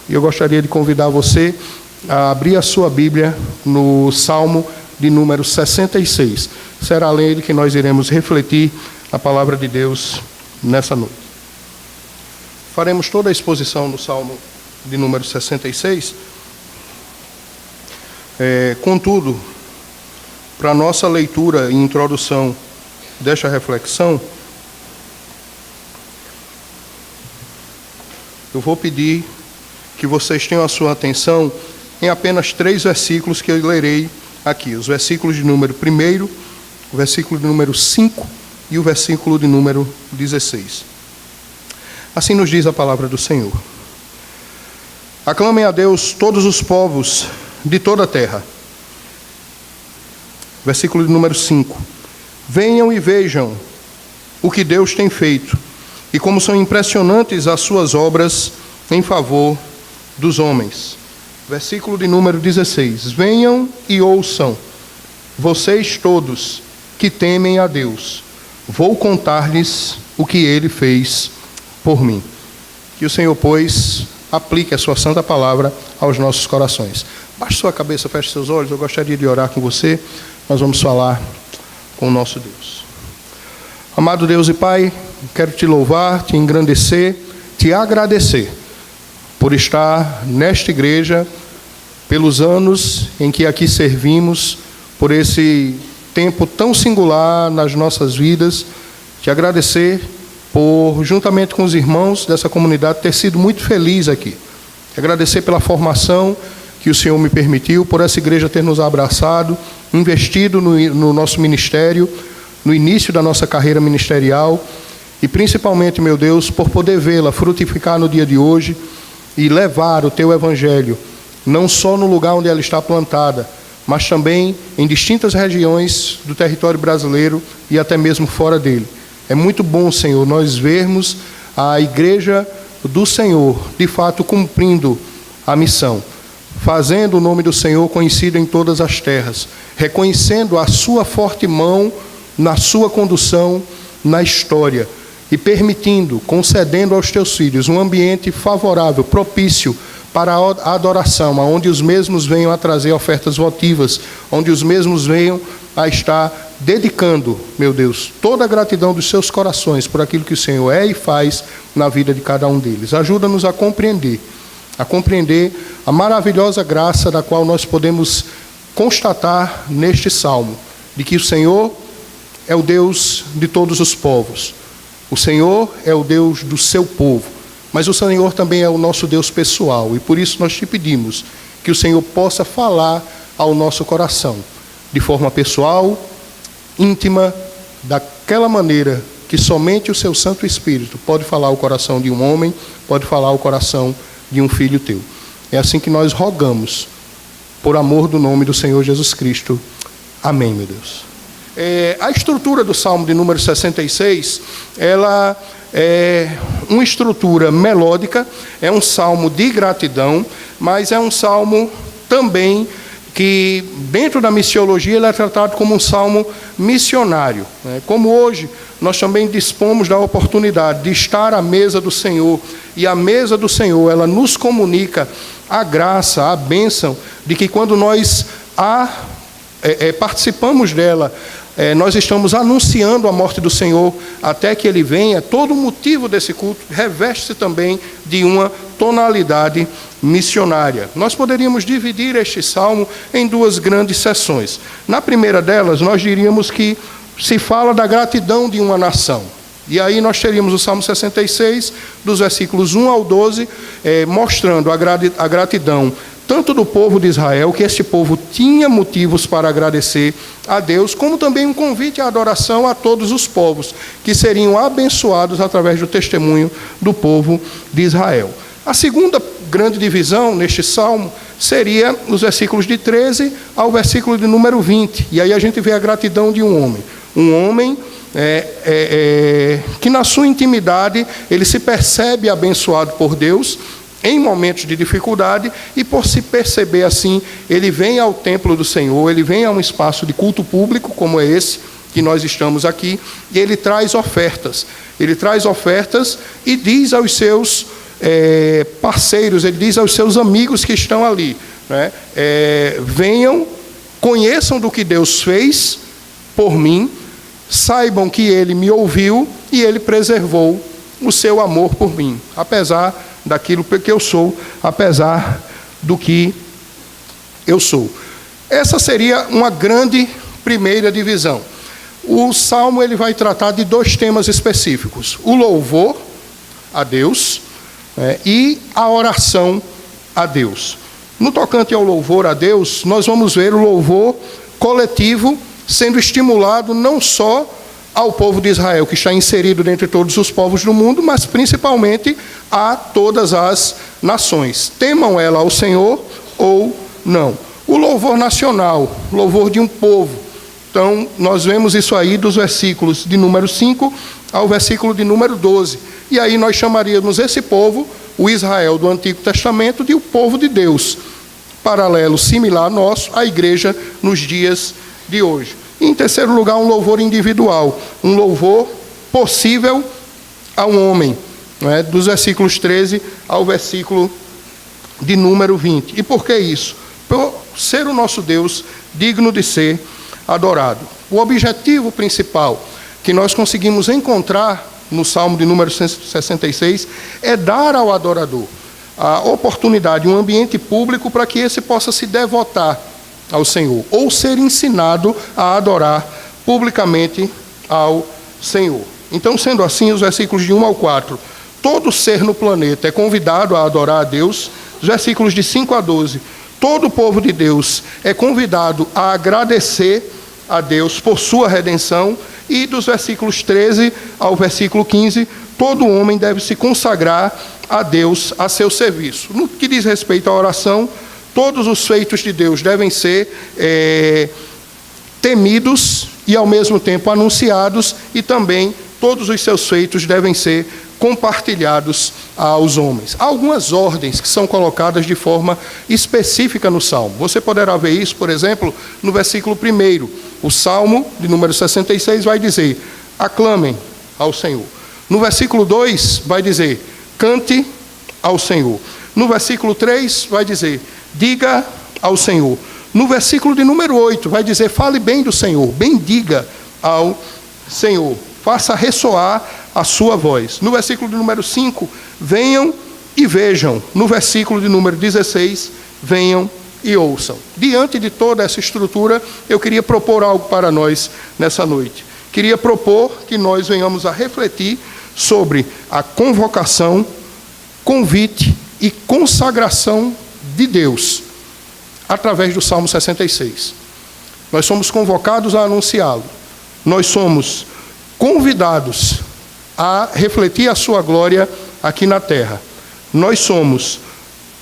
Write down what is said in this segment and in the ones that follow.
E eu gostaria de convidar você a abrir a sua Bíblia no Salmo de número 66. Será nele que nós iremos refletir a palavra de Deus nessa noite. Faremos toda a exposição no Salmo de número 66. Contudo, para a nossa leitura e introdução desta reflexão, eu vou pedir que vocês tenham a sua atenção em apenas 3 versículos que eu lerei aqui. Os versículos de número 1, o versículo de número 5 e o versículo de número 16. Assim nos diz a palavra do Senhor. Aclamem a Deus todos os povos de toda a terra. Versículo de número 5. Venham e vejam o que Deus tem feito e como são impressionantes as suas obras em favor dos homens. Versículo de número 16. Venham e ouçam, vocês todos que temem a Deus. Vou contar-lhes o que Ele fez por mim. Que o Senhor, pois, aplique a sua santa palavra aos nossos corações. Baixe sua cabeça, feche seus olhos, eu gostaria de orar com você. Nós vamos falar com o nosso Deus. Amado Deus e Pai, quero te louvar, te engrandecer, te agradecer por estar nesta igreja, pelos anos em que aqui servimos, por esse tempo tão singular nas nossas vidas, te agradecer por, juntamente com os irmãos dessa comunidade, ter sido muito feliz aqui. Te agradecer pela formação que o Senhor me permitiu, por essa igreja ter nos abraçado, investido no nosso ministério, no início da nossa carreira ministerial, e principalmente, meu Deus, por poder vê-la frutificar no dia de hoje e levar o Teu Evangelho, não só no lugar onde ela está plantada, mas também em distintas regiões do território brasileiro e até mesmo fora dele. É muito bom, Senhor, nós vermos a igreja do Senhor, de fato, cumprindo a missão, fazendo o nome do Senhor conhecido em todas as terras, reconhecendo a sua forte mão na sua condução na história e permitindo, concedendo aos teus filhos um ambiente favorável, propício para a adoração, onde os mesmos venham a trazer ofertas votivas, onde os mesmos venham a estar dedicando, meu Deus, toda a gratidão dos seus corações por aquilo que o Senhor é e faz na vida de cada um deles. Ajuda-nos a compreender a maravilhosa graça da qual nós podemos constatar neste salmo, de que o Senhor é o Deus de todos os povos, o Senhor é o Deus do seu povo, mas o Senhor também é o nosso Deus pessoal, e por isso nós te pedimos que o Senhor possa falar ao nosso coração, de forma pessoal, íntima, daquela maneira que somente o seu Santo Espírito pode falar ao coração de um homem, pode falar ao coração de um filho teu. É assim que nós rogamos, por amor do nome do Senhor Jesus Cristo. Amém, meu Deus. A estrutura do Salmo de número 66, ela é uma estrutura melódica, é um salmo de gratidão, mas é um salmo também que, dentro da missiologia, ele é tratado como um salmo missionário. Como hoje, nós também dispomos da oportunidade de estar à mesa do Senhor, e a mesa do Senhor, ela nos comunica a graça, a bênção, de que quando nós participamos dela, nós estamos anunciando a morte do Senhor até que Ele venha. Todo o motivo desse culto reveste-se também de uma tonalidade missionária. Nós poderíamos dividir este salmo em 2 grandes seções. Na primeira delas, nós diríamos que se fala da gratidão de uma nação. E aí nós teríamos o Salmo 66, dos versículos 1 ao 12, mostrando a gratidão tanto do povo de Israel, que este povo tinha motivos para agradecer a Deus, como também um convite à adoração a todos os povos, que seriam abençoados através do testemunho do povo de Israel. A segunda grande divisão neste salmo seria os versículos de 13 ao versículo de número 20. E aí a gente vê a gratidão de um homem. Um homem que na sua intimidade ele se percebe abençoado por Deus, em momentos de dificuldade, e por se perceber assim, ele vem ao templo do Senhor, ele vem a um espaço de culto público, como é esse que nós estamos aqui, e ele traz ofertas. Ele traz ofertas e diz aos seus parceiros, ele diz aos seus amigos que estão ali, né? Venham, conheçam do que Deus fez por mim, saibam que Ele me ouviu e Ele preservou o seu amor por mim, apesar daquilo que eu sou, apesar do que eu sou. Essa seria uma grande primeira divisão. O Salmo ele vai tratar de dois temas específicos: o louvor a Deus, e a oração a Deus. No tocante ao louvor a Deus, nós vamos ver o louvor coletivo sendo estimulado não só ao povo de Israel, que está inserido dentre todos os povos do mundo, mas principalmente a todas as nações. Temam ela ao Senhor ou não. O louvor nacional, louvor de um povo. Então, nós vemos isso aí dos versículos de número 5 ao versículo de número 12. E aí nós chamaríamos esse povo, o Israel do Antigo Testamento, de o povo de Deus. Paralelo, similar nosso, à igreja nos dias de hoje. E, em terceiro lugar, um louvor individual, um louvor possível a um homem, dos versículos 13 ao versículo de número 20. E por que isso? Por ser o nosso Deus digno de ser adorado. O objetivo principal que nós conseguimos encontrar no Salmo de número 66 é dar ao adorador a oportunidade, um ambiente público para que esse possa se devotar ao Senhor, ou ser ensinado a adorar publicamente ao Senhor. Então, sendo assim, os versículos de 1 ao 4, todo ser no planeta é convidado a adorar a Deus. Os versículos de 5 a 12, todo o povo de Deus é convidado a agradecer a Deus por sua redenção. E dos versículos 13 ao versículo 15, todo homem deve se consagrar a Deus a seu serviço. No que diz respeito à oração, todos os feitos de Deus devem ser temidos e ao mesmo tempo anunciados, e também todos os seus feitos devem ser compartilhados aos homens. Há algumas ordens que são colocadas de forma específica no Salmo. Você poderá ver isso, por exemplo, no versículo 1. O Salmo de número 66 vai dizer: aclamem ao Senhor. No versículo 2 vai dizer: cante ao Senhor. No versículo 3 vai dizer: diga ao Senhor. No versículo de número 8 vai dizer: fale bem do Senhor, bendiga ao Senhor, faça ressoar a sua voz. No versículo de número 5, venham e vejam. No versículo de número 16, venham e ouçam. Diante de toda essa estrutura, eu queria propor algo para nós nessa noite. Queria propor que nós venhamos a refletir sobre a convocação, convite e consagração de Deus através do Salmo 66. Nós somos convocados a anunciá-lo. Nós somos convidados a refletir a sua glória aqui na terra. Nós somos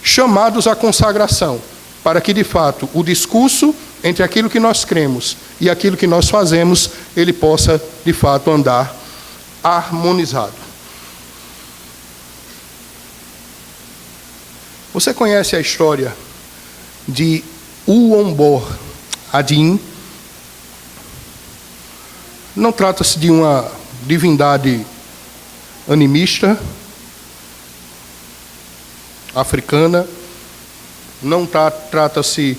chamados à consagração, para que, de fato, o discurso entre aquilo que nós cremos e aquilo que nós fazemos, ele possa, de fato, andar harmonizado. Você conhece a história de Uombor Adin? Não trata-se de uma divindade animista, africana, não trata-se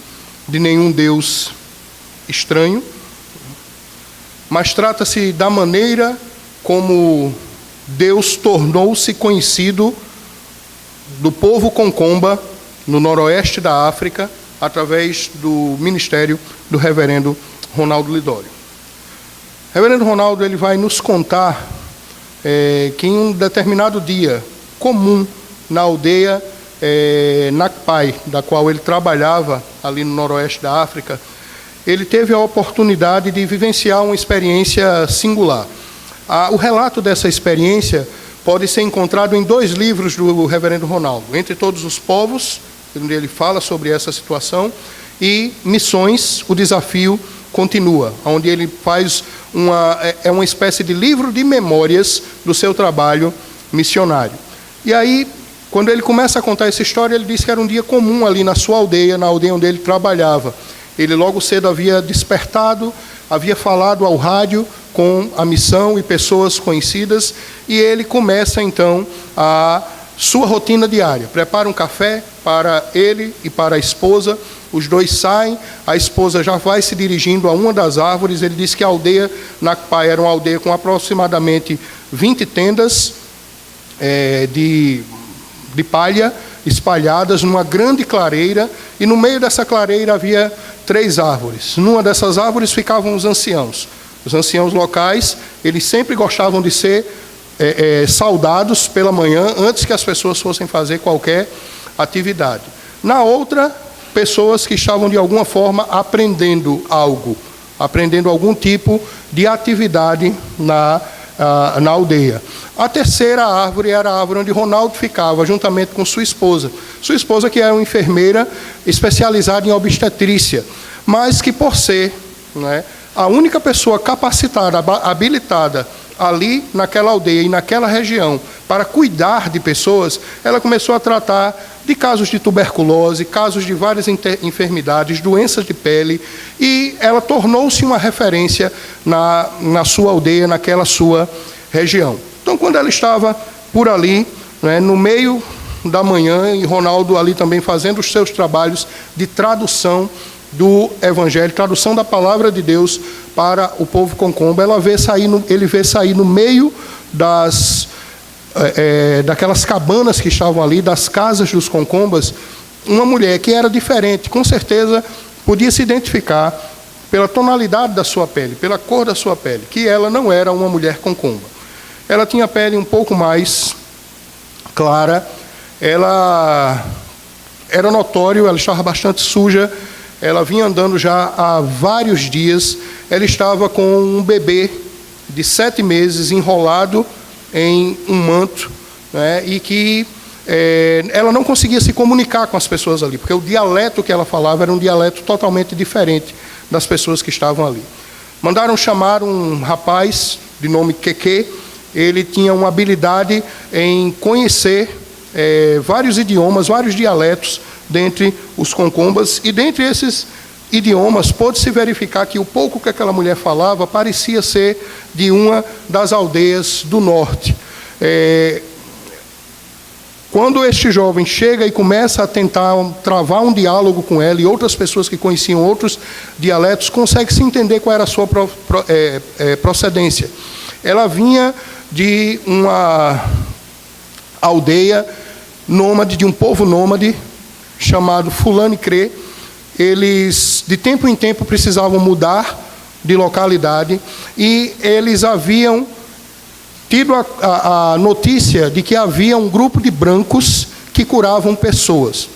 de nenhum deus estranho, mas trata-se da maneira como Deus tornou-se conhecido do povo Concomba, no noroeste da África, através do ministério do reverendo Ronaldo Lidório. O reverendo Ronaldo ele vai nos contar que em um determinado dia comum na aldeia Nakpai, da qual ele trabalhava ali no noroeste da África, ele teve a oportunidade de vivenciar uma experiência singular. O relato dessa experiência pode ser encontrado em 2 livros do reverendo Ronaldo: Entre Todos os Povos, onde ele fala sobre essa situação, e Missões, o Desafio Continua, onde ele faz uma espécie de livro de memórias do seu trabalho missionário. E aí, quando ele começa a contar essa história, ele diz que era um dia comum ali na sua aldeia, na aldeia onde ele trabalhava. Ele logo cedo havia despertado, havia falado ao rádio com a missão e pessoas conhecidas, e ele começa então a sua rotina diária. Prepara um café para ele e para a esposa, os dois saem, a esposa já vai se dirigindo a uma das árvores. Ele diz que a aldeia Nakpai era uma aldeia com aproximadamente 20 tendas de palha espalhadas numa grande clareira, e no meio dessa clareira havia 3 árvores. Numa dessas árvores ficavam os anciãos. Os anciãos locais, eles sempre gostavam de ser saudados pela manhã, antes que as pessoas fossem fazer qualquer atividade. Na outra, pessoas que estavam de alguma forma aprendendo algo, aprendendo algum tipo de atividade na aldeia. A terceira árvore era a árvore onde Ronaldo ficava, juntamente com sua esposa. Sua esposa, que era uma enfermeira especializada em obstetrícia, mas que, por ser a única pessoa capacitada, habilitada ali naquela aldeia e naquela região para cuidar de pessoas, ela começou a tratar de casos de tuberculose, casos de várias enfermidades, doenças de pele, e ela tornou-se uma referência na sua aldeia, naquela sua região. Então, quando ela estava por ali, no meio da manhã, e Ronaldo ali também fazendo os seus trabalhos de tradução do Evangelho, tradução da palavra de Deus para o povo concomba, ele vê sair no meio daquelas cabanas que estavam ali, das casas dos concombas, uma mulher que era diferente, com certeza podia se identificar pela tonalidade da sua pele, pela cor da sua pele, que ela não era uma mulher concomba. Ela tinha a pele um pouco mais clara, ela era notório, ela estava bastante suja, ela vinha andando já há vários dias, ela estava com um bebê de 7 meses enrolado em um manto, e que ela não conseguia se comunicar com as pessoas ali, porque o dialeto que ela falava era um dialeto totalmente diferente das pessoas que estavam ali. Mandaram chamar um rapaz de nome Keke. Ele tinha uma habilidade em conhecer vários idiomas, vários dialetos dentre os concombas, e dentre esses idiomas pôde-se verificar que o pouco que aquela mulher falava parecia ser de uma das aldeias do norte. Quando este jovem chega e começa a tentar travar um diálogo com ela, e outras pessoas que conheciam outros dialetos, consegue-se entender qual era a sua procedência. Ela vinha de uma aldeia nômade, de um povo nômade, chamado Fulani Crê. Eles, de tempo em tempo, precisavam mudar de localidade, e eles haviam tido a notícia de que havia um grupo de brancos que curavam pessoas.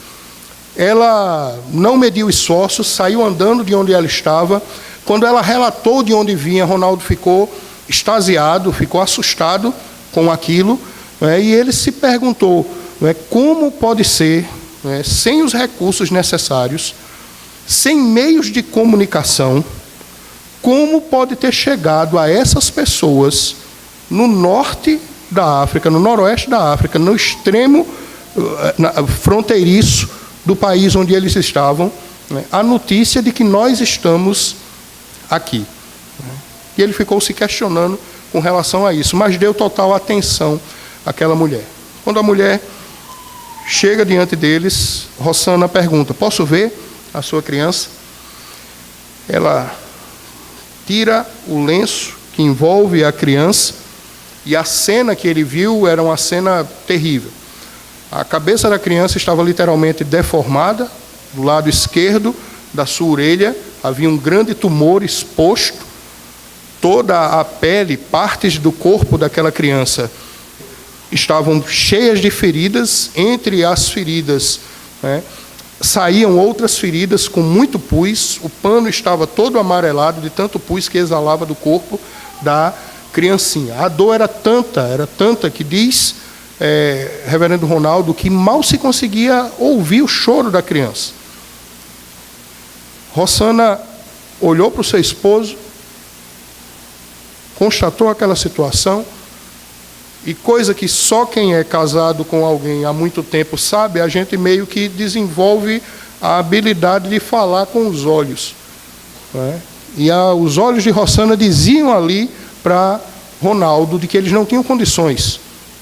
Ela não mediu esforços, saiu andando de onde ela estava. Quando ela relatou de onde vinha, Ronaldo ficou extasiado, ficou assustado com aquilo, e ele se perguntou, como pode ser, sem os recursos necessários, sem meios de comunicação, como pode ter chegado a essas pessoas no norte da África, no noroeste da África, no extremo fronteiriço do país onde eles estavam, a notícia de que nós estamos aqui. E ele ficou se questionando com relação a isso, mas deu total atenção àquela mulher. Quando a mulher chega diante deles, Rosana pergunta: posso ver a sua criança? Ela tira o lenço que envolve a criança, e a cena que ele viu era uma cena terrível. A cabeça da criança estava literalmente deformada, do lado esquerdo da sua orelha havia um grande tumor exposto, toda a pele, partes do corpo daquela criança estavam cheias de feridas. Entre as feridas, saíam outras feridas com muito pus. O pano estava todo amarelado de tanto pus que exalava do corpo da criancinha. A dor era tanta que diz reverendo Ronaldo que mal se conseguia ouvir o choro da criança. Rosana olhou para o seu esposo, constatou aquela situação, e coisa que só quem é casado com alguém há muito tempo sabe, a gente meio que desenvolve a habilidade de falar com os olhos. E os olhos de Rosana diziam ali para Ronaldo de que eles não tinham condições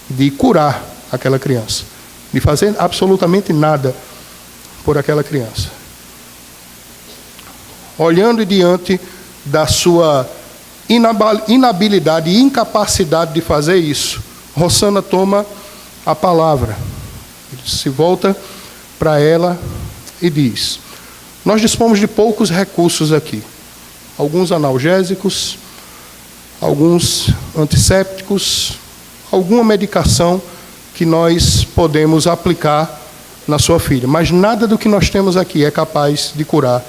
de curar aquela criança, de fazer absolutamente nada por aquela criança. Olhando diante da sua inabilidade e incapacidade de fazer isso, Rosana toma a palavra, se volta para ela e diz: nós dispomos de poucos recursos aqui, alguns analgésicos, alguns antissépticos, alguma medicação que nós podemos aplicar na sua filha, mas nada do que nós temos aqui é capaz de curar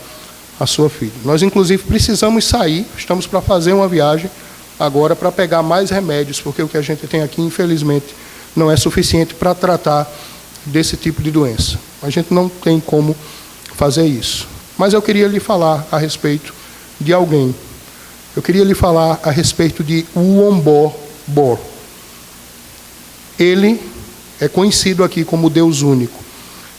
a sua filha. Nós, inclusive, precisamos sair, estamos para fazer uma viagem agora para pegar mais remédios, porque o que a gente tem aqui, infelizmente, não é suficiente para tratar desse tipo de doença. A gente não tem como fazer isso. Mas eu queria lhe falar a respeito de alguém. Eu queria lhe falar a respeito de Uombor Bor. Ele é conhecido aqui como Deus único.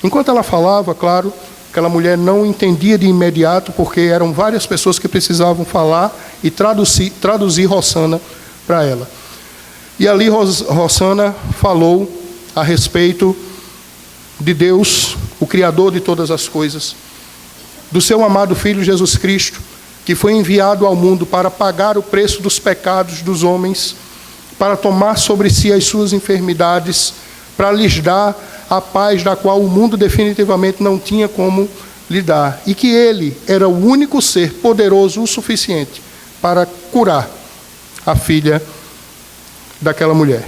Enquanto ela falava, claro, aquela mulher não entendia de imediato, porque eram várias pessoas que precisavam falar e traduzir Rosana para ela. E ali Rosana falou a respeito de Deus, o Criador de todas as coisas, do seu amado Filho Jesus Cristo, que foi enviado ao mundo para pagar o preço dos pecados dos homens, para tomar sobre si as suas enfermidades, para lhes dar a paz da qual o mundo definitivamente não tinha como lhe dar. E que ele era o único ser poderoso o suficiente para curar a filha daquela mulher.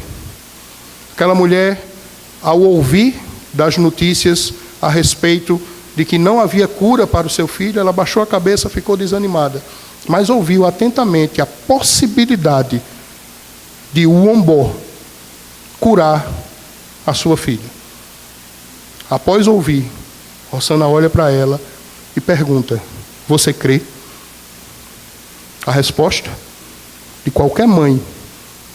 Aquela mulher, ao ouvir das notícias a respeito de que não havia cura para o seu filho, ela baixou a cabeça, ficou desanimada, mas ouviu atentamente a possibilidade de Uombor curar a sua filha. Após ouvir, Rosana olha para ela e pergunta: você crê? A resposta de qualquer mãe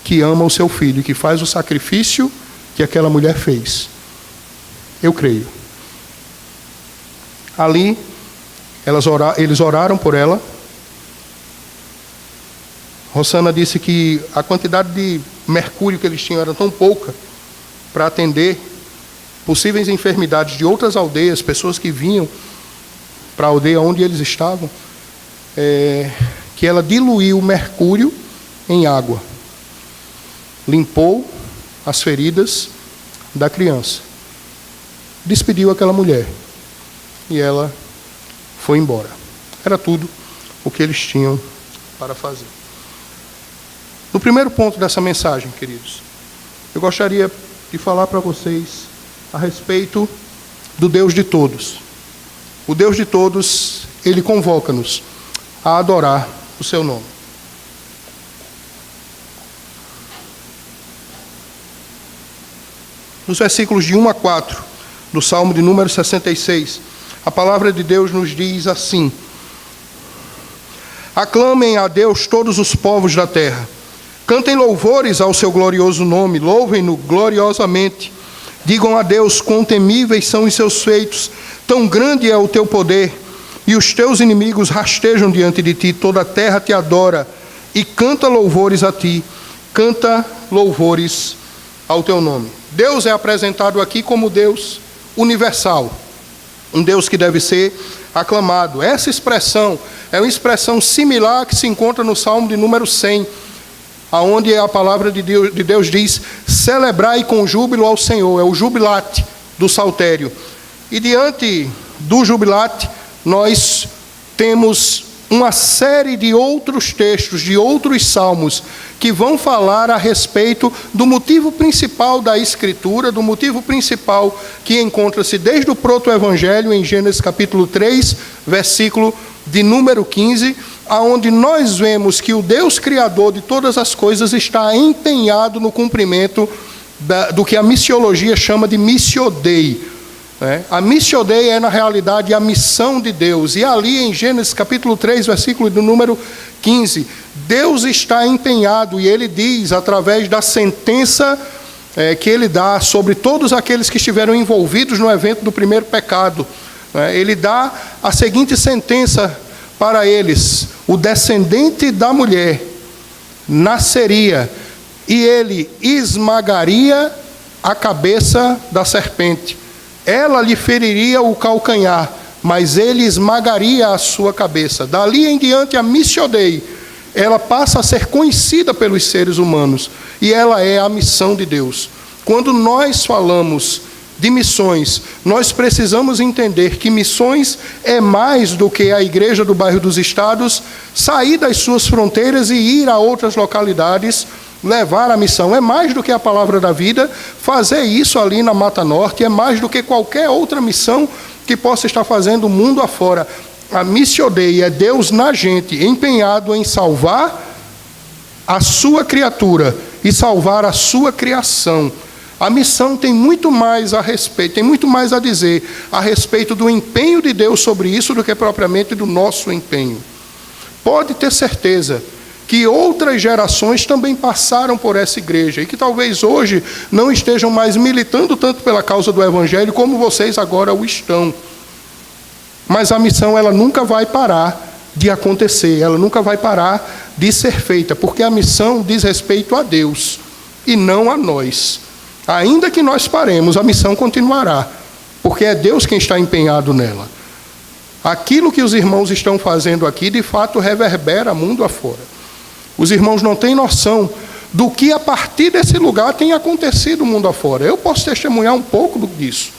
que ama o seu filho, que faz o sacrifício que aquela mulher fez: eu creio. Ali, eles oraram por ela. Rosana disse que a quantidade de mercúrio que eles tinham era tão pouca para atender possíveis enfermidades de outras aldeias, pessoas que vinham para a aldeia onde eles estavam, que ela diluiu o mercúrio em água, limpou as feridas da criança, despediu aquela mulher e ela foi embora. Era tudo o que eles tinham para fazer. No primeiro ponto dessa mensagem, queridos, eu gostaria de falar para vocês a respeito do Deus de todos. O Deus de todos, Ele convoca-nos a adorar o seu nome. Nos versículos de 1 a 4 do Salmo de número 66, a palavra de Deus nos diz assim: aclamem a Deus todos os povos da terra, cantem louvores ao seu glorioso nome, louvem-no gloriosamente. Digam a Deus quão temíveis são os seus feitos, tão grande é o teu poder, e os teus inimigos rastejam diante de ti, toda a terra te adora, e canta louvores a ti, canta louvores ao teu nome. Deus é apresentado aqui como Deus universal, um Deus que deve ser aclamado. Essa expressão é uma expressão similar que se encontra no Salmo de número 100, aonde a palavra de Deus diz: celebrai com júbilo ao Senhor. É o jubilate do saltério. E diante do jubilate, nós temos uma série de outros textos, de outros salmos, que vão falar a respeito do motivo principal da Escritura, do motivo principal que encontra-se desde o proto-evangelho, em Gênesis capítulo 3, versículo de número 15, aonde nós vemos que o Deus Criador de todas as coisas está empenhado no cumprimento do que a missiologia chama de missio Dei. A missio Dei é, na realidade, a missão de Deus. E ali em Gênesis capítulo 3, versículo do número 15, Deus está empenhado, e Ele diz, através da sentença que Ele dá sobre todos aqueles que estiveram envolvidos no evento do primeiro pecado, Ele dá a seguinte sentença para eles: o descendente da mulher nasceria, e ele esmagaria a cabeça da serpente. Ela lhe feriria o calcanhar, mas ele esmagaria a sua cabeça. Dali em diante, a Missio Dei, ela passa a ser conhecida pelos seres humanos. E ela é a missão de Deus. Quando nós falamos de missões, nós precisamos entender que missões é mais do que a igreja do bairro dos Estados sair das suas fronteiras e ir a outras localidades, levar a missão. É mais do que a palavra da vida, fazer isso ali na Mata Norte, é mais do que qualquer outra missão que possa estar fazendo o mundo afora. A Missio Dei é Deus na gente, empenhado em salvar a sua criatura e salvar a sua criação. A missão tem muito mais a respeito, tem muito mais a dizer a respeito do empenho de Deus sobre isso do que propriamente do nosso empenho. Pode ter certeza que outras gerações também passaram por essa igreja e que talvez hoje não estejam mais militando tanto pela causa do Evangelho como vocês agora o estão. Mas a missão, ela nunca vai parar de acontecer, ela nunca vai parar de ser feita, porque a missão diz respeito a Deus e não a nós. Ainda que nós paremos, a missão continuará, porque é Deus quem está empenhado nela. Aquilo que os irmãos estão fazendo aqui, de fato, reverbera mundo afora. Os irmãos não têm noção do que a partir desse lugar tem acontecido mundo afora. Eu posso testemunhar um pouco disso.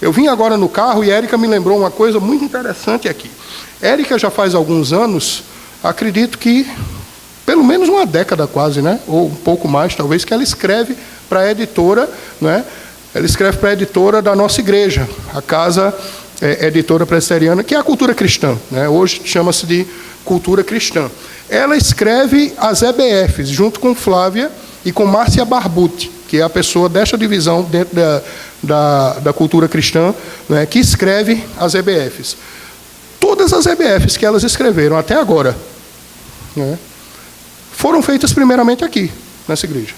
Eu vim agora no carro e Érica me lembrou uma coisa muito interessante aqui. Érica já faz alguns anos, acredito que pelo menos uma década quase, né? Ou um pouco mais talvez, que ela escreve para a editora, né? Ela escreve para a editora da nossa igreja, a Casa Editora Presbiteriana, que é a Cultura Cristã, né? Hoje chama-se de Cultura Cristã. Ela escreve as EBFs, junto com Flávia e com Márcia Barbuti, que é a pessoa desta divisão dentro da Cultura Cristã, né? Que escreve as EBFs. Todas as EBFs que elas escreveram até agora, né, foram feitas primeiramente aqui, nessa igreja.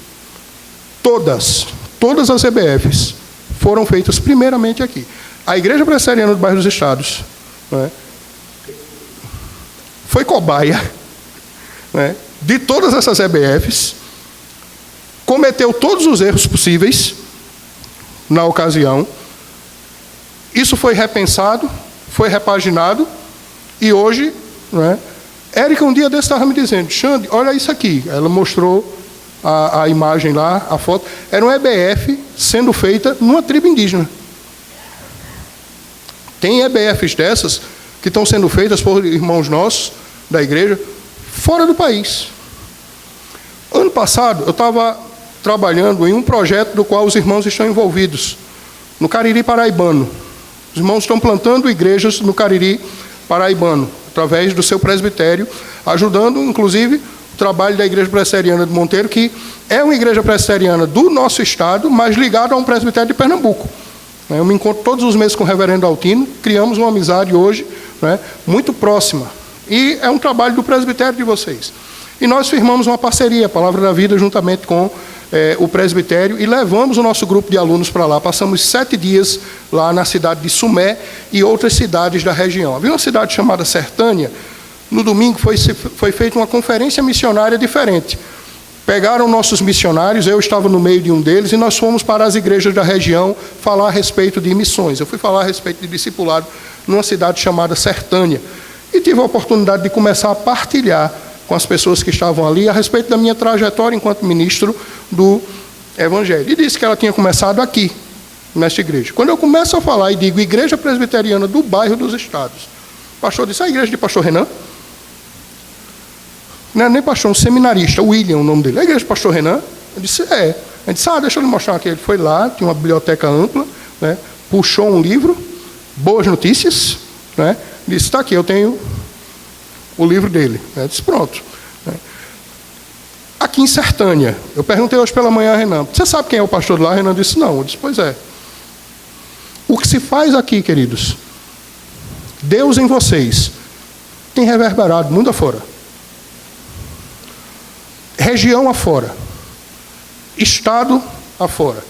Todas as EBFs foram feitas primeiramente aqui. A Igreja Presbiteriana do Bairro dos Estados, né, foi cobaia, né, de todas essas EBFs, cometeu todos os erros possíveis na ocasião. Isso foi repensado, foi repaginado, e hoje, né, Érica um dia desse estava me dizendo: Xande, olha isso aqui. Ela mostrou a imagem lá, a foto. Era um EBF sendo feita numa tribo indígena. Tem EBFs dessas que estão sendo feitas por irmãos nossos da igreja fora do país. Ano passado, eu estava trabalhando em um projeto do qual os irmãos estão envolvidos, no Cariri Paraibano. Os irmãos estão plantando igrejas no Cariri Paraibano, através do seu presbitério, ajudando, inclusive, o trabalho da Igreja Presbiteriana de Monteiro, que é uma igreja presbiteriana do nosso estado, mas ligada a um presbitério de Pernambuco. Eu me encontro todos os meses com o reverendo Altino, criamos uma amizade hoje, né, muito próxima. E é um trabalho do presbitério de vocês. E nós firmamos uma parceria, a Palavra da Vida, juntamente com o presbitério, e levamos o nosso grupo de alunos para lá. Passamos 7 dias lá na cidade de Sumé e outras cidades da região. Havia uma cidade chamada Sertânia. No domingo foi feita uma conferência missionária diferente. Pegaram nossos missionários, eu estava no meio de um deles, e nós fomos para as igrejas da região falar a respeito de missões. Eu fui falar a respeito de discipulado numa cidade chamada Sertânia. E tive a oportunidade de começar a partilhar com as pessoas que estavam ali a respeito da minha trajetória enquanto ministro do Evangelho. E disse que ela tinha começado aqui, nesta igreja. Quando eu começo a falar e digo Igreja Presbiteriana do Bairro dos Estados, o pastor disse: a igreja de pastor Renan? Não é nem pastor, um seminarista, William, o nome dele. A igreja de pastor Renan? Eu disse: é. Ele disse: deixa eu lhe mostrar aqui. Ele foi lá, tinha uma biblioteca ampla, né, puxou um livro, Boas Notícias, né, disse: está aqui, eu tenho o livro dele. Eu disse: pronto. Aqui em Sertânia, eu perguntei hoje pela manhã a Renan: você sabe quem é o pastor de lá? Renan disse: não. Eu disse: pois é. O que se faz aqui, queridos, Deus em vocês, tem reverberado mundo afora. Região afora. Estado afora.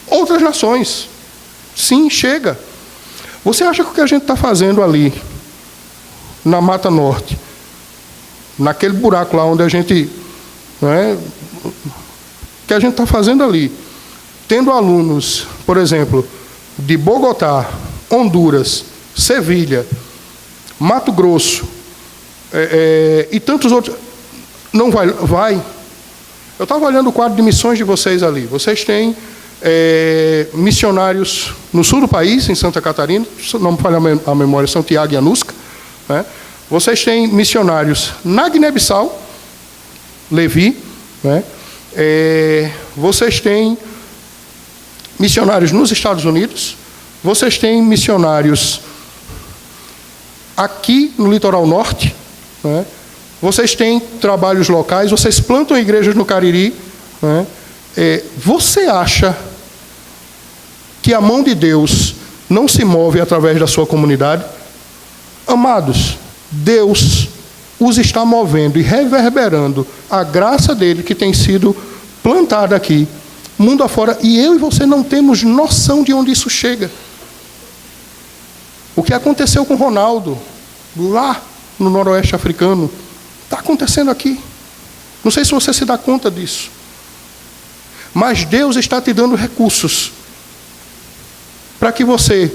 Outras nações. Sim, chega. Você acha que o que a gente está fazendo ali, na Mata Norte, naquele buraco lá onde a gente... Não é, o que a gente está fazendo ali tendo alunos, por exemplo, de Bogotá, Honduras, Sevilha, Mato Grosso, e tantos outros, não vai. Eu estava olhando o quadro de missões de vocês ali. Vocês têm missionários no sul do país, em Santa Catarina, não me falha a memória, Santiago e Anusca, né? Vocês têm missionários na Guiné-Bissau, Levi, né? Vocês têm missionários nos Estados Unidos, vocês têm missionários aqui no litoral norte, né? Vocês têm trabalhos locais, vocês plantam igrejas no Cariri, né? Você acha que a mão de Deus não se move através da sua comunidade? Amados, Deus os está movendo e reverberando a graça dele que tem sido plantada aqui, mundo afora, e eu e você não temos noção de onde isso chega. O que aconteceu com Ronaldo, lá no noroeste africano, está acontecendo aqui. Não sei se você se dá conta disso. Mas Deus está te dando recursos para que você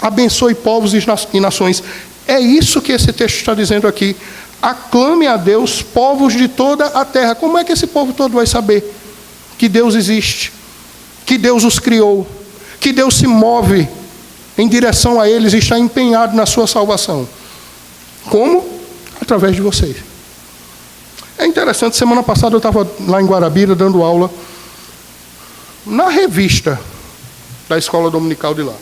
abençoe povos e nações. É isso que esse texto está dizendo aqui. Aclame a Deus, povos de toda a terra. Como é que esse povo todo vai saber que Deus existe, que Deus os criou, que Deus se move em direção a eles e está empenhado na sua salvação? Como? Através de vocês. É interessante, semana passada eu estava lá em Guarabira dando aula na revista da escola dominical de lá.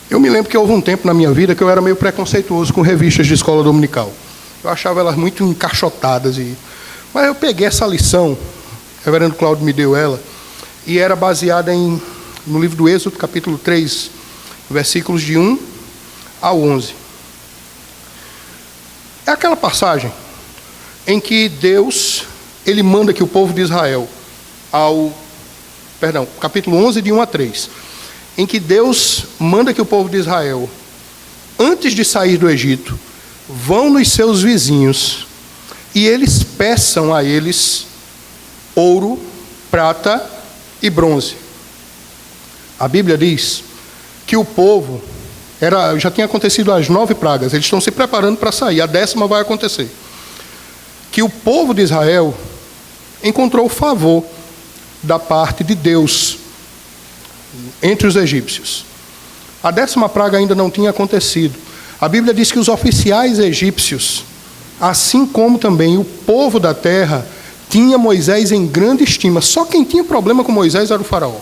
Eu me lembro que houve um tempo na minha vida que eu era meio preconceituoso com revistas de escola dominical. Eu achava elas muito encaixotadas. Mas eu peguei essa lição, o reverendo Cláudio me deu ela, e era baseada no livro do Êxodo, capítulo 3, versículos de 1 ao 11. É aquela passagem em que Deus, ele manda que o povo de Israel, capítulo 11, de 1 a 3, em que Deus manda que o povo de Israel, antes de sair do Egito, vão nos seus vizinhos e eles peçam a eles ouro, prata e bronze. A Bíblia diz que o povo, já tinha acontecido as 9 pragas, eles estão se preparando para sair, a 10ª vai acontecer. Que o povo de Israel encontrou favor da parte de Deus entre os egípcios. A 10ª praga ainda não tinha acontecido. A Bíblia diz que os oficiais egípcios, assim como também o povo da terra, tinha Moisés em grande estima. Só quem tinha problema com Moisés era o faraó.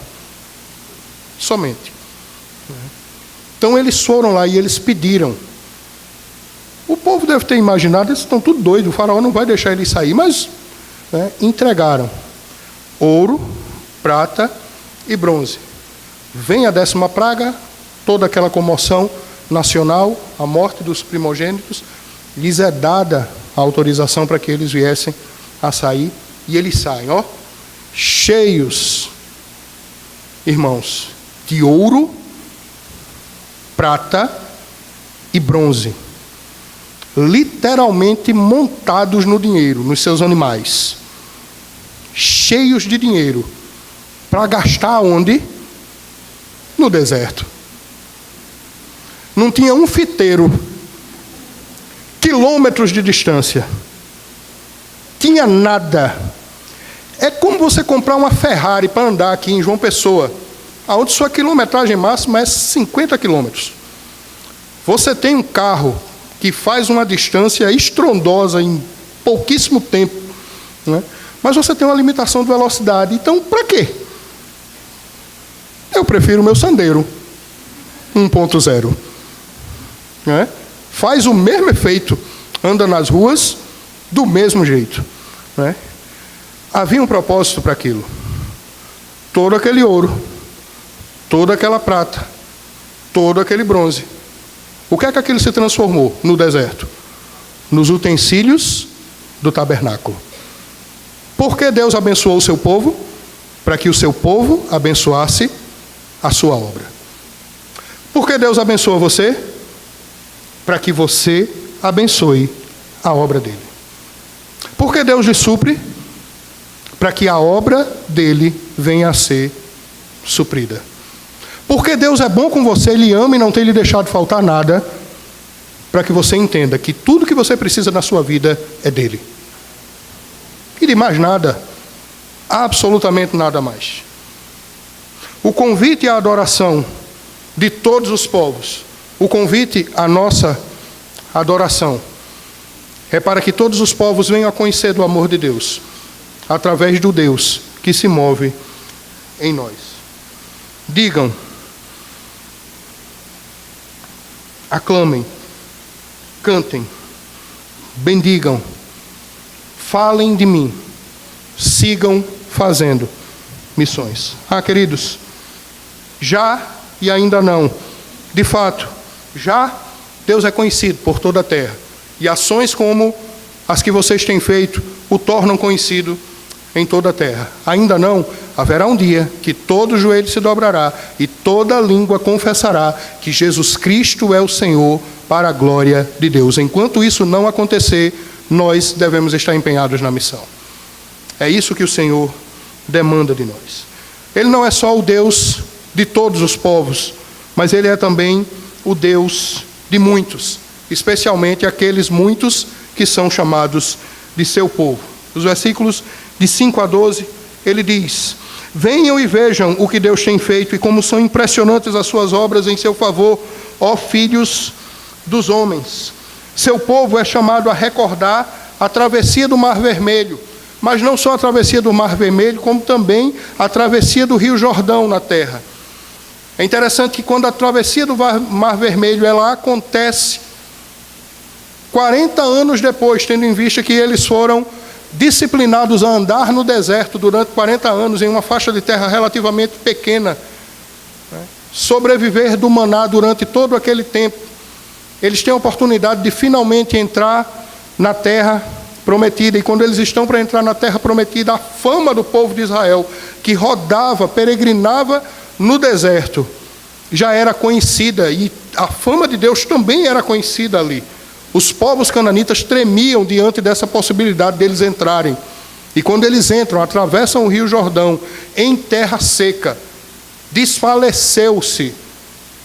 Somente. Então eles foram lá e eles pediram. O povo deve ter imaginado, eles estão tudo doidos, o faraó não vai deixar eles sair, mas entregaram ouro, prata e bronze. Vem a 10ª praga, toda aquela comoção nacional, a morte dos primogênitos, lhes é dada a autorização para que eles viessem a sair, e eles saem, cheios, irmãos, de ouro, prata e bronze, literalmente montados no dinheiro, nos seus animais, cheios de dinheiro, para gastar onde? No deserto. Não tinha um fiteiro, quilômetros de distância, tinha nada. É como você comprar uma Ferrari para andar aqui em João Pessoa, aonde sua quilometragem máxima é 50 quilômetros. Você tem um carro que faz uma distância estrondosa em pouquíssimo tempo, né? Mas você tem uma limitação de velocidade. Então, para quê? Eu prefiro o meu Sandero 1.0. Né? Faz o mesmo efeito, anda nas ruas do mesmo jeito. Né? Havia um propósito para aquilo. Todo aquele ouro, toda aquela prata, todo aquele bronze. O que é que aquilo se transformou no deserto? Nos utensílios do tabernáculo. Por que Deus abençoou o seu povo? Para que o seu povo abençoasse a sua obra. Por que Deus abençoa você? Para que você abençoe a obra dele. Por que Deus lhe supre? Para que a obra dele venha a ser suprida. Porque Deus é bom com você, Ele ama e não tem lhe deixado faltar nada, para que você entenda que tudo que você precisa na sua vida é dele. E de mais nada, absolutamente nada mais. O convite à adoração de todos os povos, o convite à nossa adoração, é para que todos os povos venham a conhecer do amor de Deus, através do Deus que se move em nós. Digam, aclamem, cantem, bendigam, falem de mim, sigam fazendo missões. Queridos, já e ainda não. De fato, já Deus é conhecido por toda a terra. E ações como as que vocês têm feito o tornam conhecido em toda a terra. Ainda não, haverá um dia que todo joelho se dobrará e toda língua confessará que Jesus Cristo é o Senhor, para a glória de Deus. Enquanto isso não acontecer, nós devemos estar empenhados na missão. É isso que o Senhor demanda de nós. Ele não é só o Deus de todos os povos, mas Ele é também o Deus de muitos, especialmente aqueles muitos que são chamados de seu povo. Os versículos de 5 a 12, ele diz: venham e vejam o que Deus tem feito e como são impressionantes as suas obras em seu favor, ó filhos dos homens. Seu povo é chamado a recordar a travessia do Mar Vermelho, mas não só a travessia do Mar Vermelho, como também a travessia do Rio Jordão na terra. É interessante que quando a travessia do Mar Vermelho ela acontece 40 anos depois, tendo em vista que eles foram disciplinados a andar no deserto durante 40 anos em uma faixa de terra relativamente pequena, sobreviver do maná durante todo aquele tempo, eles têm a oportunidade de finalmente entrar na terra prometida. E quando eles estão para entrar na terra prometida, a fama do povo de Israel, que rodava, peregrinava no deserto, já era conhecida, e a fama de Deus também era conhecida ali. Os povos cananitas tremiam diante dessa possibilidade deles entrarem. E quando eles entram, atravessam o Rio Jordão, em terra seca, desfaleceu-se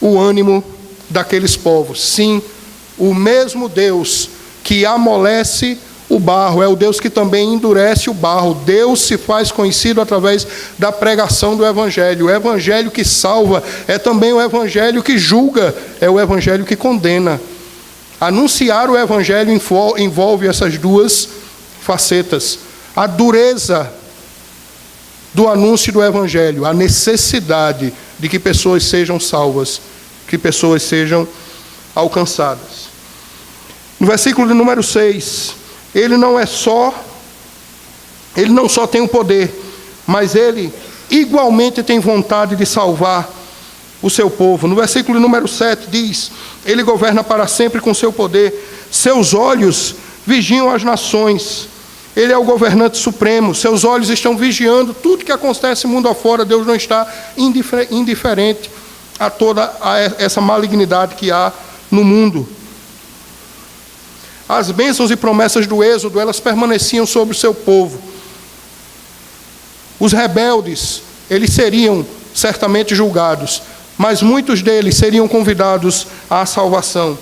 o ânimo daqueles povos. Sim, o mesmo Deus que amolece o barro é o Deus que também endurece o barro. Deus se faz conhecido através da pregação do Evangelho. O Evangelho que salva é também o Evangelho que julga, é o Evangelho que condena. Anunciar o Evangelho envolve essas duas facetas. A dureza do anúncio do Evangelho, a necessidade de que pessoas sejam salvas, que pessoas sejam alcançadas. No versículo de número 6, ele não só tem o poder, mas ele igualmente tem vontade de salvar o seu povo. No versículo número 7 diz: ele governa para sempre com seu poder, seus olhos vigiam as nações, ele é o governante supremo, seus olhos estão vigiando tudo que acontece mundo afora. Deus não está indiferente a toda essa malignidade que há no mundo. As bênçãos e promessas do Êxodo, elas permaneciam sobre o seu povo. Os rebeldes, eles seriam certamente julgados, mas muitos deles seriam convidados à salvação.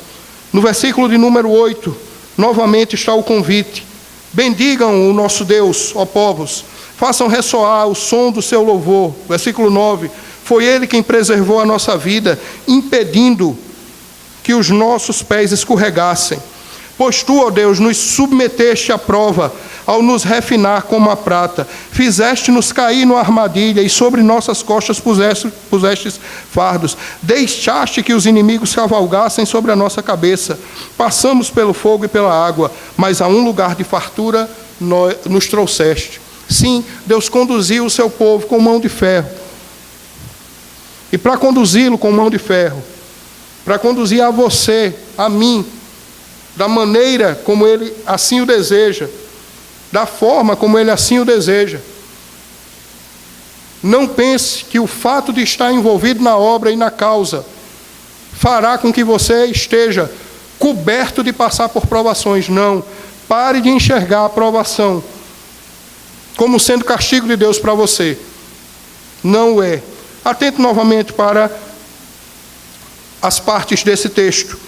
No versículo de número 8, novamente está o convite: bendigam o nosso Deus, ó povos, façam ressoar o som do seu louvor. Versículo 9, foi Ele quem preservou a nossa vida, impedindo que os nossos pés escorregassem. Pois tu, ó Deus, nos submeteste à prova, ao nos refinar como a prata. Fizeste-nos cair numa armadilha, e sobre nossas costas pusestes fardos. Deixaste que os inimigos cavalgassem sobre a nossa cabeça. Passamos pelo fogo e pela água, mas a um lugar de fartura nos trouxeste. Sim, Deus conduziu o seu povo com mão de ferro. E para conduzi-lo com mão de ferro, para conduzir a você, a mim, da maneira como Ele assim o deseja, da forma como Ele assim o deseja. Não pense que o fato de estar envolvido na obra e na causa fará com que você esteja coberto de passar por provações. Não. Pare de enxergar a provação como sendo castigo de Deus para você. Não é. Atente novamente para as partes desse texto.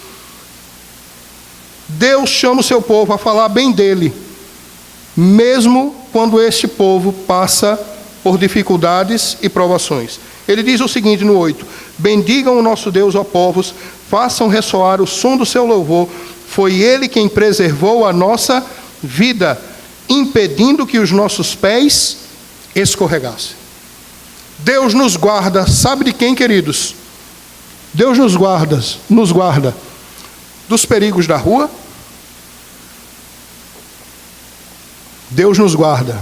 Deus chama o seu povo a falar bem dele, mesmo quando este povo passa por dificuldades e provações. Ele diz o seguinte no 8: bendigam o nosso Deus, ó povos, façam ressoar o som do seu louvor. Foi Ele quem preservou a nossa vida, impedindo que os nossos pés escorregassem. Deus nos guarda, sabe de quem, queridos? Deus nos guarda dos perigos da rua. Deus nos guarda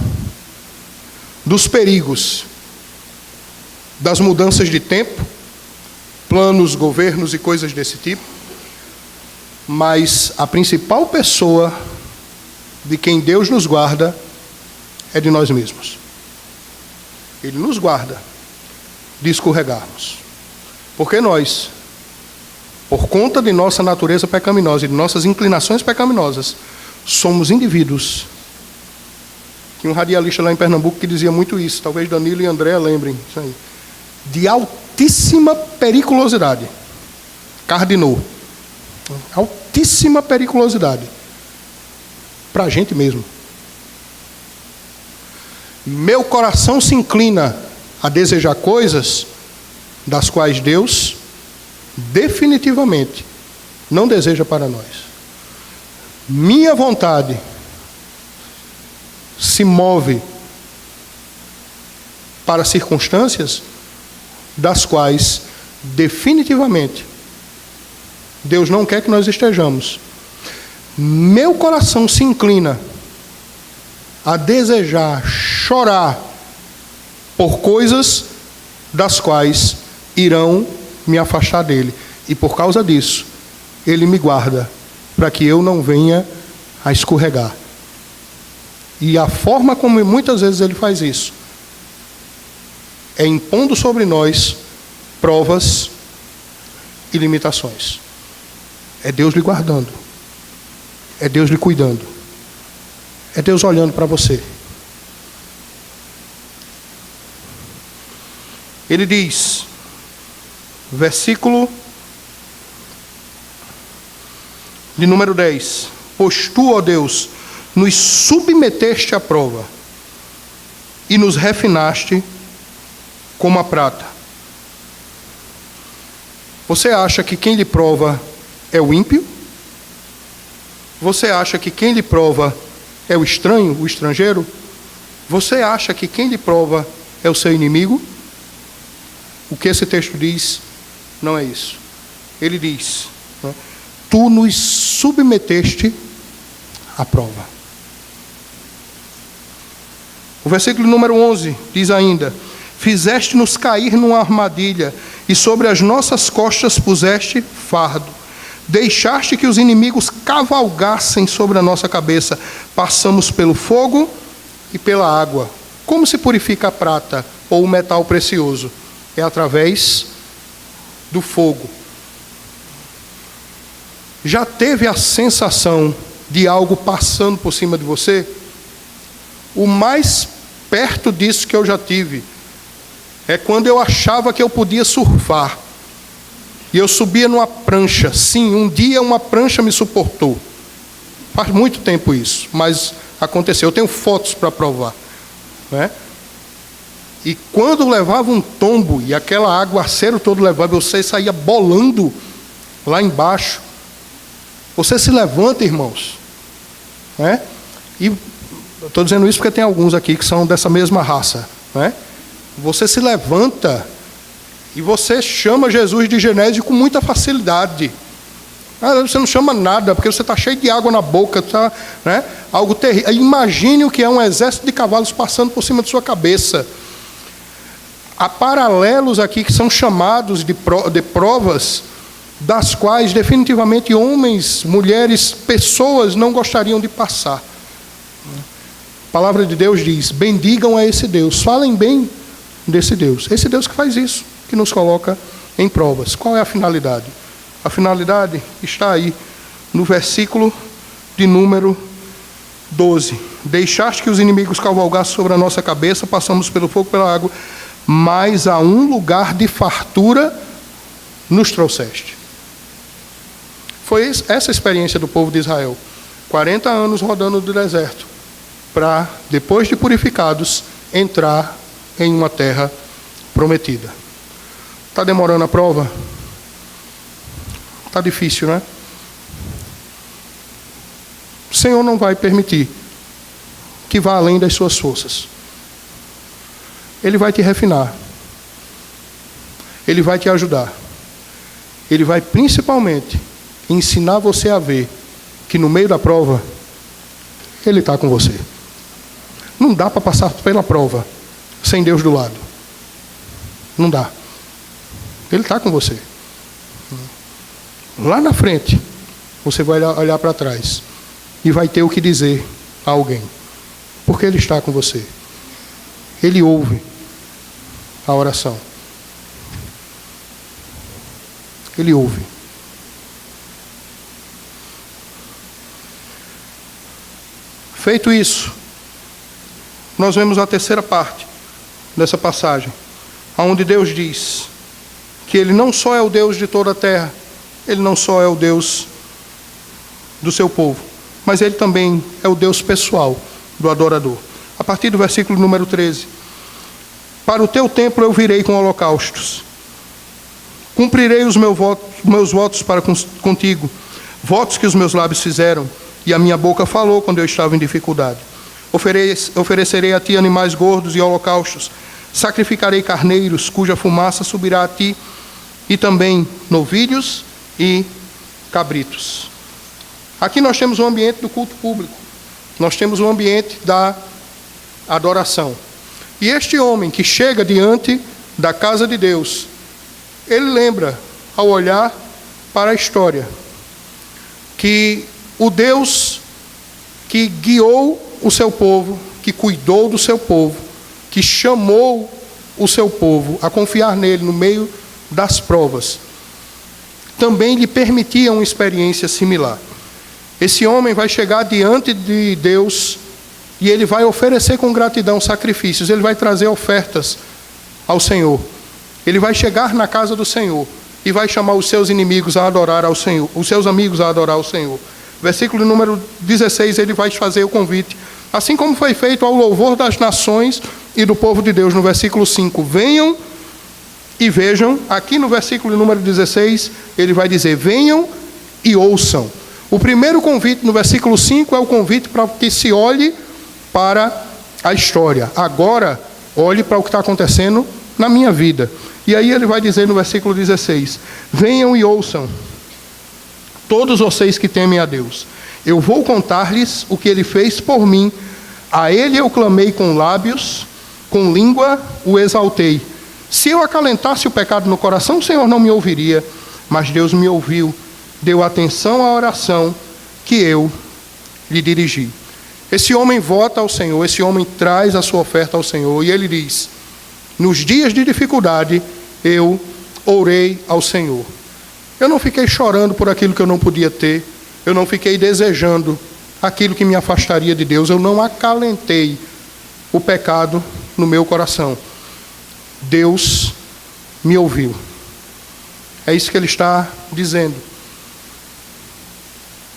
dos perigos das mudanças de tempo, planos, governos e coisas desse tipo. Mas a principal pessoa de quem Deus nos guarda é de nós mesmos. Ele nos guarda de escorregarmos. Porque nós, por conta de nossa natureza pecaminosa e de nossas inclinações pecaminosas, somos indivíduos. Tinha um radialista lá em Pernambuco que dizia muito isso, talvez Danilo e André lembrem isso aí. De altíssima periculosidade. Cardinou. Altíssima periculosidade. Para a gente mesmo. Meu coração se inclina a desejar coisas das quais Deus definitivamente não deseja para nós. Minha vontade se move para circunstâncias das quais definitivamente Deus não quer que nós estejamos. Meu coração se inclina a desejar, chorar por coisas das quais irão me afastar dele. E por causa disso, ele me guarda para que eu não venha a escorregar. E a forma como muitas vezes ele faz isso é impondo sobre nós provas e limitações. É Deus lhe guardando. É Deus lhe cuidando. É Deus olhando para você. Ele diz, versículo de número 10: pois tu, ó Deus, nos submeteste à prova e nos refinaste como a prata. Você acha que quem lhe prova é o ímpio? Você acha que quem lhe prova é o estranho, o estrangeiro? Você acha que quem lhe prova é o seu inimigo? O que esse texto diz não é isso. Ele diz, né, tu nos submeteste à prova. O versículo número 11 diz ainda: fizeste-nos cair numa armadilha, e sobre as nossas costas puseste fardo. Deixaste que os inimigos cavalgassem sobre a nossa cabeça. Passamos pelo fogo e pela água. Como se purifica a prata ou o metal precioso? É através do fogo. Já teve a sensação de algo passando por cima de você? O mais perto disso que eu já tive é quando eu achava que eu podia surfar. E eu subia numa prancha. Sim, um dia uma prancha me suportou. Faz muito tempo isso, mas aconteceu. Eu tenho fotos para provar, né? E quando levava um tombo e aquela aguaceiro todo levava, você saía bolando lá embaixo. Você se levanta, irmãos, né? E estou dizendo isso porque tem alguns aqui que são dessa mesma raça, né? Você se levanta e você chama Jesus de Genésio com muita facilidade. Você não chama nada, porque você está cheio de água na boca, tá, né? Algo terrível. Imagine o que é um exército de cavalos passando por cima de sua cabeça. Há paralelos aqui que são chamados de provas, das quais definitivamente homens, mulheres, pessoas não gostariam de passar. A palavra de Deus diz: bendigam a esse Deus, falem bem desse Deus. Esse Deus que faz isso, que nos coloca em provas. Qual é a finalidade? A finalidade está aí no versículo de número 12. Deixaste que os inimigos cavalgassem sobre a nossa cabeça, passamos pelo fogo e pela água, mas a um lugar de fartura nos trouxeste. Foi essa a experiência do povo de Israel. 40 anos rodando no deserto, para, depois de purificados, entrar em uma terra prometida. Está demorando a prova? Está difícil, né? O Senhor não vai permitir que vá além das suas forças. Ele vai te refinar. Ele vai te ajudar. Ele vai principalmente ensinar você a ver que no meio da prova, Ele está com você. Não dá para passar pela prova sem Deus do lado. Não dá. Ele está com você. Lá na frente, você vai olhar para trás e vai ter o que dizer a alguém. Porque Ele está com você. Ele ouve a oração. Ele ouve. Feito isso, nós vemos a terceira parte dessa passagem, onde Deus diz que Ele não só é o Deus de toda a terra, Ele não só é o Deus do seu povo, mas Ele também é o Deus pessoal do adorador. A partir do versículo número 13. Para o teu templo eu virei com holocaustos. Cumprirei os meus votos para contigo, votos que os meus lábios fizeram, e a minha boca falou quando eu estava em dificuldade. Oferecerei a ti animais gordos e holocaustos, sacrificarei carneiros, cuja fumaça subirá a ti, e também novilhos e cabritos. Aqui nós temos o ambiente do culto público, nós temos o ambiente da adoração. E este homem que chega diante da casa de Deus, ele lembra, ao olhar para a história, que o Deus que guiou o seu povo, que cuidou do seu povo, que chamou o seu povo a confiar nele no meio das provas, também lhe permitia uma experiência similar. Esse homem vai chegar diante de Deus e ele vai oferecer com gratidão sacrifícios, ele vai trazer ofertas ao Senhor. Ele vai chegar na casa do Senhor e vai chamar os seus inimigos a adorar ao Senhor, os seus amigos a adorar ao Senhor. Versículo número 16, ele vai fazer o convite, assim como foi feito ao louvor das nações e do povo de Deus, no versículo 5. Venham e vejam. Aqui no versículo número 16, ele vai dizer, venham e ouçam. O primeiro convite no versículo 5 é o convite para que se olhe para a história. Agora, olhe para o que está acontecendo na minha vida. E aí ele vai dizer no versículo 16, venham e ouçam, todos vocês que temem a Deus. Eu vou contar-lhes o que Ele fez por mim. A Ele eu clamei com lábios, com língua o exaltei. Se eu acalentasse o pecado no coração, o Senhor não me ouviria. Mas Deus me ouviu, deu atenção à oração que eu lhe dirigi. Esse homem vota ao Senhor, esse homem traz a sua oferta ao Senhor. E ele diz, nos dias de dificuldade, eu orei ao Senhor. Eu não fiquei chorando por aquilo que eu não podia ter. Eu não fiquei desejando aquilo que me afastaria de Deus. Eu não acalentei o pecado no meu coração. Deus me ouviu. É isso que ele está dizendo.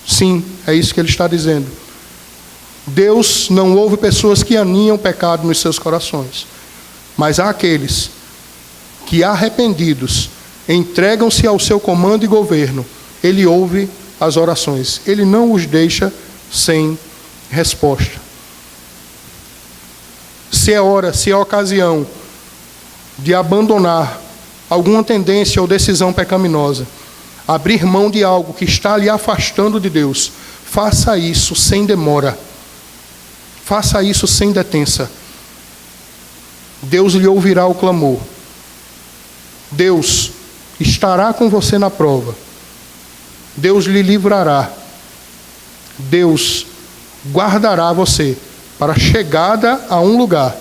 Sim, é isso que ele está dizendo. Deus não ouve pessoas que aninham o pecado nos seus corações. Mas há aqueles que, arrependidos, entregam-se ao seu comando e governo. Ele ouve as orações. Ele não os deixa sem resposta. Se é hora, se é ocasião de abandonar alguma tendência ou decisão pecaminosa, abrir mão de algo que está lhe afastando de Deus, faça isso sem demora. Faça isso sem detença. Deus lhe ouvirá o clamor. Deus estará com você na prova. Deus lhe livrará. Deus guardará você para a chegada a um lugar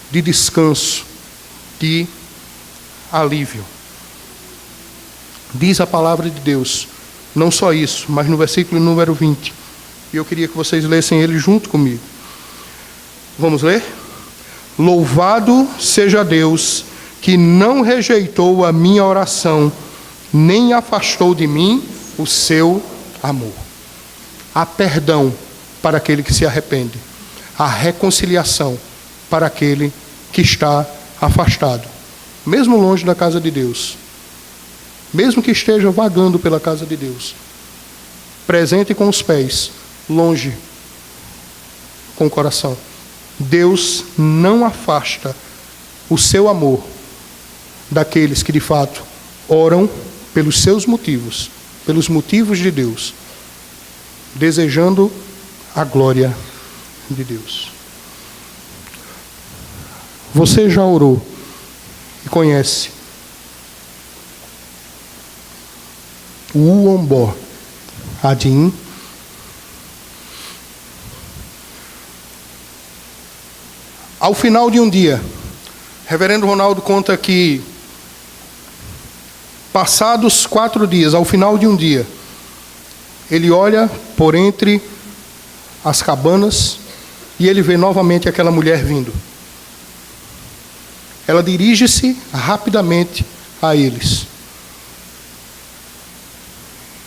de descanso, de alívio. Diz a palavra de Deus, não só isso, mas no versículo número 20, E eu queria que vocês lessem ele junto comigo. Vamos ler? Louvado seja Deus, que não rejeitou a minha oração, nem afastou de mim o seu amor. Há perdão para aquele que se arrepende. Há reconciliação para aquele que está afastado, mesmo longe da casa de Deus. Mesmo que esteja vagando pela casa de Deus, presente com os pés, longe com o coração. Deus não afasta o seu amor daqueles que de fato oram pelos seus motivos, pelos motivos de Deus, desejando a glória de Deus. Você já orou e conhece o Uombó Adim? Ao final de um dia, Reverendo Ronaldo conta que, passados 4 dias, ao final de um dia, ele olha por entre as cabanas e ele vê novamente aquela mulher vindo. Ela dirige-se rapidamente a eles.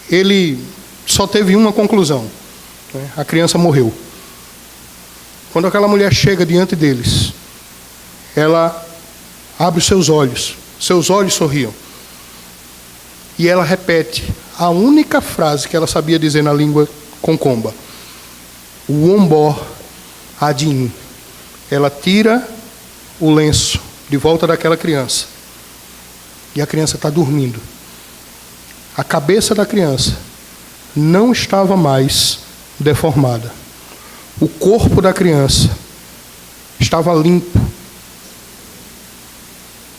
Ele só teve uma conclusão, né? A criança morreu. Quando aquela mulher chega diante deles, ela abre os seus olhos sorriam. E ela repete a única frase que ela sabia dizer na língua concomba: Uombó Adim. Ela tira o lenço de volta daquela criança. E a criança está dormindo. A cabeça da criança não estava mais deformada. O corpo da criança estava limpo.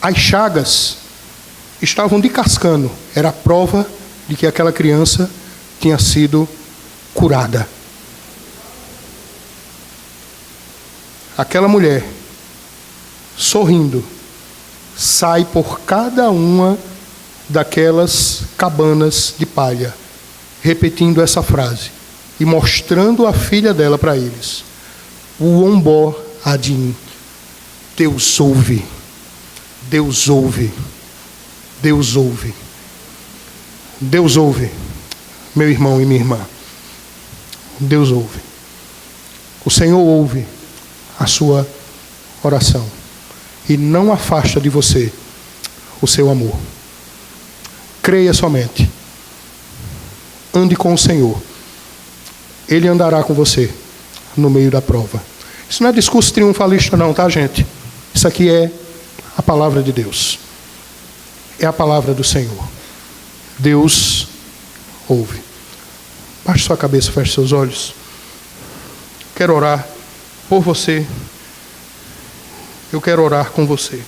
As chagas estavam descascando. Era a prova de que aquela criança tinha sido curada. Aquela mulher, sorrindo, sai por cada uma daquelas cabanas de palha, repetindo essa frase e mostrando a filha dela para eles. Uombó Adim. Deus ouve. Deus ouve. Deus ouve. Deus ouve, meu irmão e minha irmã. Deus ouve. O Senhor ouve a sua oração e não afasta de você o seu amor. Creia somente. Ande com o Senhor. Ele andará com você no meio da prova. Isso não é discurso triunfalista não, tá, gente? Isso aqui é a palavra de Deus. É a palavra do Senhor. Deus ouve. Baixe sua cabeça, feche seus olhos. Quero orar por você. Eu quero orar com você.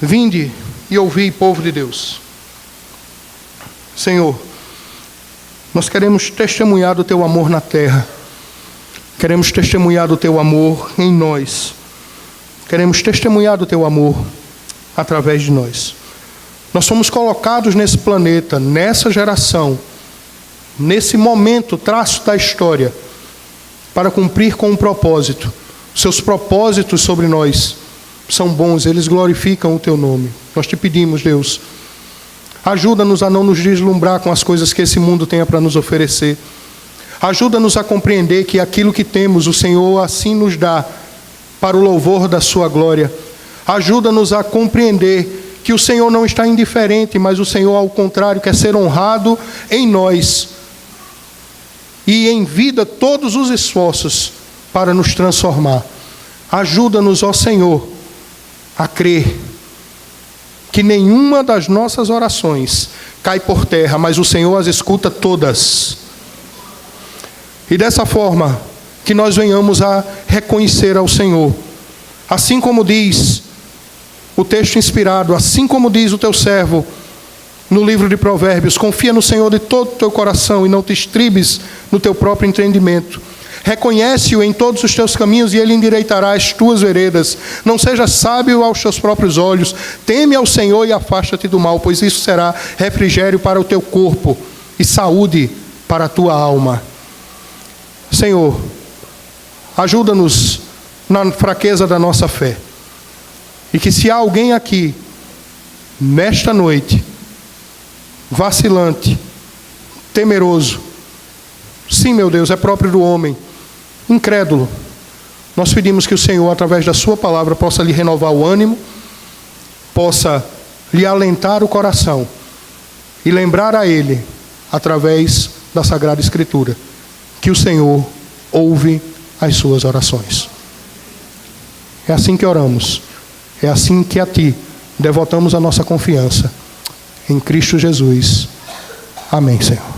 Vinde e ouvi, povo de Deus. Senhor, nós queremos testemunhar do Teu amor na terra. Queremos testemunhar do Teu amor em nós. Queremos testemunhar do Teu amor através de nós. Nós somos colocados nesse planeta, nessa geração, nesse momento, traço da história, para cumprir com um propósito. Seus propósitos sobre nós são bons, eles glorificam o Teu nome. Nós te pedimos, Deus, ajuda-nos a não nos deslumbrar com as coisas que esse mundo tenha para nos oferecer. Ajuda-nos a compreender que aquilo que temos, o Senhor assim nos dá, para o louvor da sua glória. Ajuda-nos a compreender que o Senhor não está indiferente, mas o Senhor, ao contrário, quer ser honrado em nós. E envida todos os esforços para nos transformar. Ajuda-nos, ó Senhor, a crer que nenhuma das nossas orações cai por terra, mas o Senhor as escuta todas. E dessa forma, que nós venhamos a reconhecer ao Senhor. Assim como diz o texto inspirado, assim como diz o teu servo no livro de Provérbios, confia no Senhor de todo o teu coração e não te estribes no teu próprio entendimento. Reconhece-o em todos os teus caminhos e ele endireitará as tuas veredas. Não seja sábio aos teus próprios olhos. Teme ao Senhor e afasta-te do mal, pois isso será refrigério para o teu corpo e saúde para a tua alma. Senhor, ajuda-nos na fraqueza da nossa fé. E que se há alguém aqui, nesta noite, vacilante, temeroso, sim, meu Deus, é próprio do homem, incrédulo, nós pedimos que o Senhor, através da sua palavra, possa lhe renovar o ânimo, possa lhe alentar o coração e lembrar a ele, através da Sagrada Escritura, que o Senhor ouve as suas orações. É assim que oramos, é assim que a Ti devotamos a nossa confiança. Em Cristo Jesus. Amém, Senhor.